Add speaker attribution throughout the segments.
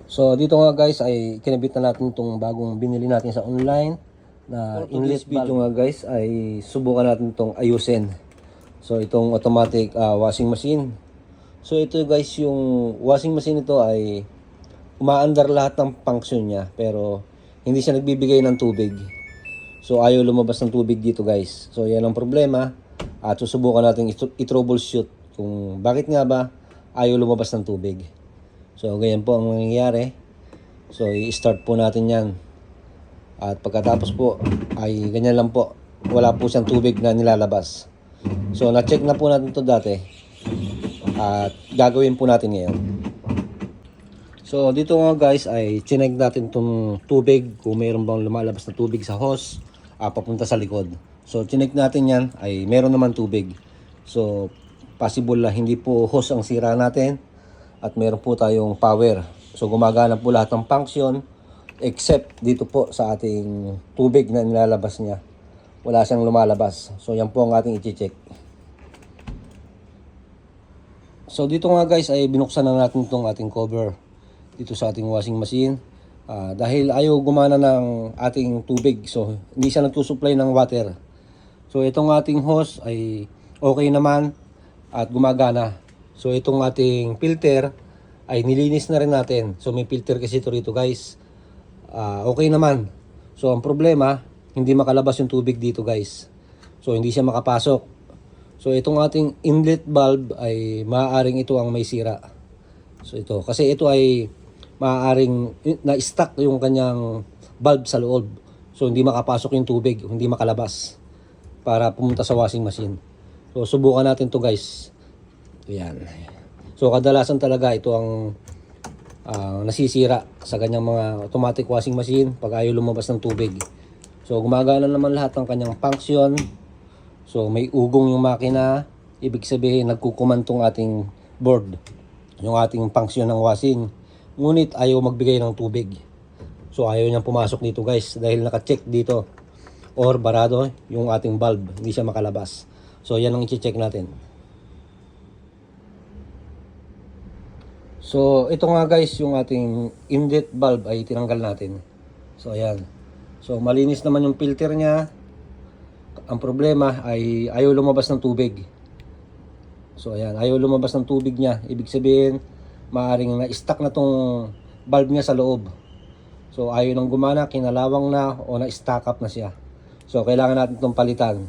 Speaker 1: So dito nga guys ay kinabit na natin itong bagong binili natin sa online na inlet valve. Video nga guys ay subukan natin itong ayusin. So itong automatic washing machine. So ito guys, yung washing machine ito ay umaandar lahat ng function niya pero hindi siya nagbibigay ng tubig. So ayaw lumabas ng tubig dito guys. So yan ang problema at susubukan natin i-troubleshoot kung bakit nga ba ayaw lumabas ng tubig. So ganyan po ang mangyayari. So i-start po natin yan. At pagkatapos po ay ganyan lang po. Wala po siyang tubig na nilalabas. So na-check na po natin ito dati. At gagawin po natin ngayon. So dito nga guys ay chinek natin itong tubig. Kung mayroon bang lumalabas na tubig sa hose papunta sa likod. So chinek natin yan ay meron naman tubig. So possible na hindi po hose ang sira natin. At meron po tayong power. So gumagana po lahat ng function except dito po sa ating tubig na nilalabas niya. Wala siyang lumalabas. So yan po ang ating i-check. So dito nga guys ay binuksan na natin itong ating cover dito sa ating washing machine. Dahil ayaw gumana ng ating tubig. So hindi siya nagsusupply ng water. So itong ating hose ay okay naman at gumagana. So itong ating filter ay nilinis na rin natin. So may filter kasi ito rito guys. Okay naman. So ang problema, hindi makalabas yung tubig dito guys. So hindi siya makapasok. So itong ating inlet valve ay maaaring ito ang may sira. So ito, kasi ito ay maaaring na-stuck yung kanyang valve sa loob. So hindi makapasok yung tubig, hindi makalabas para pumunta sa washing machine. So subukan natin to guys. Ayan. So kadalasan talaga ito ang nasisira sa kanyang mga automatic washing machine pag ayaw lumabas ng tubig. So gumagana naman lahat ng kanyang function. So may ugong yung makina, ibig sabihin nagkukumantong ating board, yung ating function ng washing. Ngunit ayaw magbigay ng tubig. So ayaw niyang pumasok dito guys dahil naka-check dito or barado yung ating valve, hindi siya makalabas. So yan ang i-check natin. So ito nga guys yung ating inlet valve ay tinanggal natin. So ayan. So malinis naman yung filter niya. Ang problema ay ayaw lumabas ng tubig. So ayan, ayaw lumabas ng tubig niya. Ibig sabihin maaring na-stuck na tong valve niya sa loob. So ayaw nang gumana, kinalawang na o na-stuck up na siya. So kailangan natin itong palitan.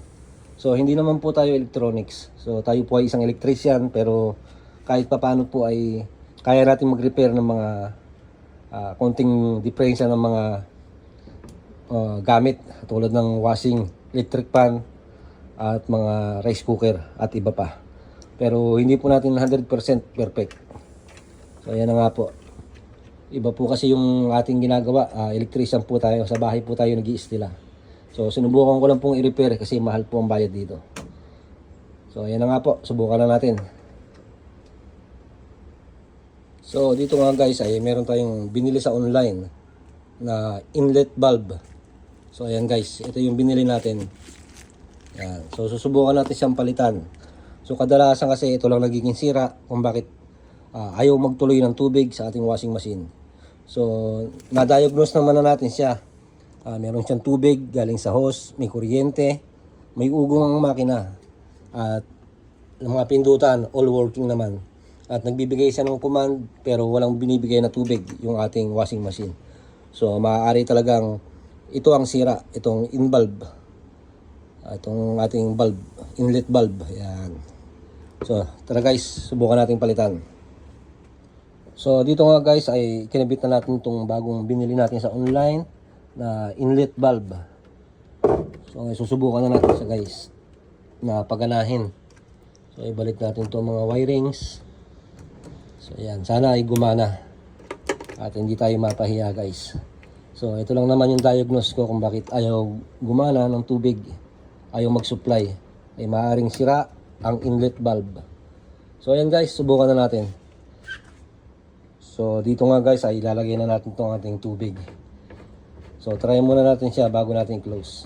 Speaker 1: So hindi naman po tayo electronics. So tayo po ay isang electrician pero kahit papaano po ay kaya natin mag-repair ng mga konting diferensya ng mga gamit tulad ng washing, electric pan at mga rice cooker at iba pa. Pero hindi po natin 100% perfect. So ayan na nga po. Iba po kasi yung ating ginagawa, electrician po tayo, sa bahay po tayo nag-iistila. So sinubukan ko lang pong i-repair kasi mahal po ang bayad dito. So ayan na nga po, subukan na natin. So dito nga guys ay meron tayong binili sa online na inlet valve. So ayan guys, ito yung binili natin. Yan. So susubukan natin siyang palitan. So kadalasan kasi ito lang nagiging sira kung bakit ayaw magtuloy ng tubig sa ating washing machine. So na-diagnose naman na natin siya. Meron siyang tubig galing sa hose, may kuryente, may ugong ang makina at mga pindutan all working naman. At nagbibigay siya ng command pero walang binibigay na tubig yung ating washing machine. So maaari talagang ito ang sira, itong in valve. Itong ating valve, inlet valve. Ayan. So tara guys, subukan natin palitan. So dito nga guys ay kinabit na natin itong bagong binili natin sa online na inlet valve. So susubukan na natin siya guys na paganahin. So ibalik natin itong mga wirings. So ayan, sana ay gumana at hindi tayo mapahiya guys. So ito lang naman yung diagnose ko kung bakit ayaw gumana ng tubig, ayaw mag-supply. Ay maaaring sira ang inlet valve. So ayan guys, subukan na natin. So dito nga guys ay ilalagay na natin itong ating tubig. So try muna natin siya bago natin close.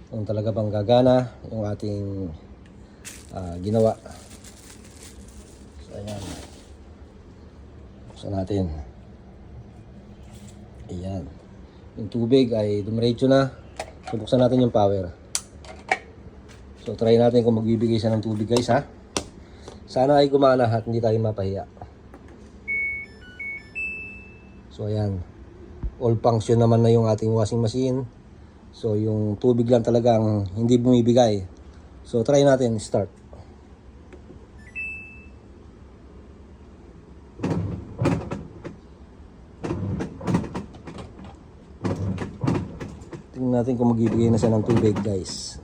Speaker 1: Kung talaga bang gagana yung ating ginawa. So ayan. Buksan natin. Ayan. Yung tubig ay dumiretso na. So, buksan natin yung power. So, try natin kung magbibigay siya ng tubig guys ha. Sana ay gumana at hindi tayo mapahiya. So, ayan. All function naman na yung ating washing machine. So, yung tubig lang talagang hindi bumibigay. So, try natin. Start. Tingnan natin kung magbibigay na siya ng tubig guys.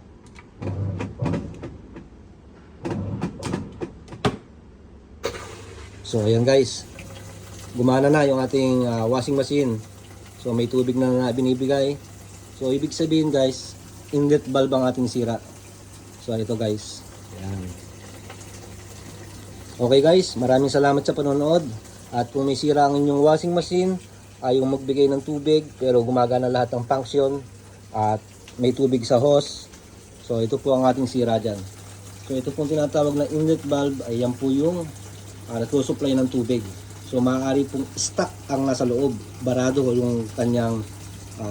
Speaker 1: So ayan guys, gumana na yung ating washing machine. So may tubig na binibigay. So ibig sabihin guys, inlet valve ang ating sira. So ito guys. Ayan. Okay guys, maraming salamat sa panonood. At kung may sira ang inyong washing machine, ayaw magbigay ng tubig pero gumagana lahat ng function at may tubig sa hose. So ito po ang ating sira dyan. So ito pong tinatawag na inlet valve ay yan po yung nagsusupply ng tubig. So maaari pong stuck ang nasa loob, barado yung kanyang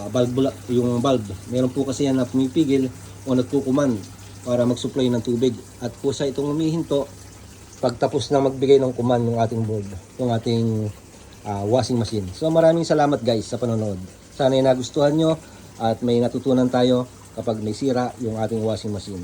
Speaker 1: valve, yung valve. Meron po kasi yan na pumipigil o nagkukuman para mag-supply ng tubig. At kusa itong humihinto pagtapos na magbigay ng kuman ng ating board, yung ating washing machine. So maraming salamat guys sa panonood. Sana ay nagustuhan nyo at may natutunan tayo kapag may sira yung ating washing machine.